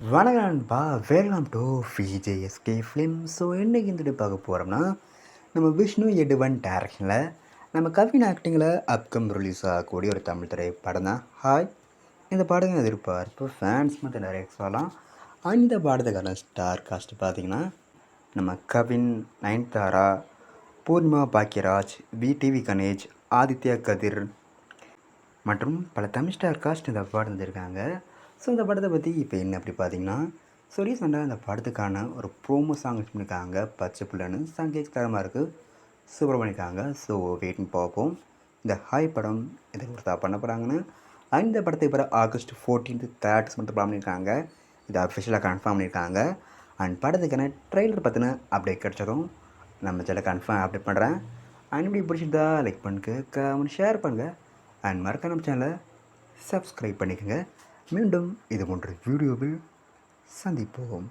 வணக்கம் நண்பா, welcome to VJSK film. So இன்றைக்கி இந்த பார்க்க போகிறோம்னா, நம்ம விஷ்ணு எட்டுவன் டைரக்ஷனில் நம்ம கவின் ஆக்டிங்கில் அப்கம் ரிலீஸ் ஆகக்கூடிய ஒரு தமிழ் திரைப்படம் தான் ஹாய். இந்த படம் எதிர்பார்ப்பு ஃபேன்ஸ் மட்டும் நிறைய சொல்லலாம். அந்த படத்துக்கான ஸ்டார் காஸ்ட் பார்த்திங்கன்னா, நம்ம கவின், நயன்தாரா, பூர்ணிமா பாக்கியராஜ், விடிவி கணேஷ், ஆதித்யா கதிர் மற்றும் பல தமிழ் ஸ்டார் காஸ்ட் இந்த படம் வந்திருக்காங்க. ஸோ இந்த படத்தை பற்றி இப்போ என்ன அப்படி பார்த்தீங்கன்னா, ஸோ ரீசெண்டாக இந்த படத்துக்கான ஒரு ப்ரோமோ சாங் பண்ணியிருக்காங்க. பச்சை புள்ளன்னு சாங் கேட்கறமா இருக்குது, சூப்பர் பண்ணியிருக்காங்க. ஸோ வெயிட்னு பார்ப்போம் இந்த ஹாய் படம் எதை ஒருத்தா பண்ண போகிறாங்கன்னு. அந்த படத்தை இப்போ ஆகஸ்ட் 14 தேட்டர்ஸ் மட்டும் பிளான் பண்ணியிருக்காங்க. இதை அஃபிஷியலாக கன்ஃபார்ம் பண்ணியிருக்காங்க. அண்ட் படத்துக்கான ட்ரெய்லர் பற்றின அப்டேட் கிடச்சதும் நம்ம சேனல் கன்ஃபார்ம் அப்டேட் பண்ணுறேன். அண்ட் இப்படி பிடிச்சிருந்தா லைக் பண்ணுங்க, கமெண்ட் ஷேர் பண்ணுங்கள். அண்ட் மறக்காம நம்ம சேனலை சப்ஸ்கிரைப் பண்ணிக்கோங்க. மீண்டும் இது போன்ற வீடியோவில் சந்திப்போம்.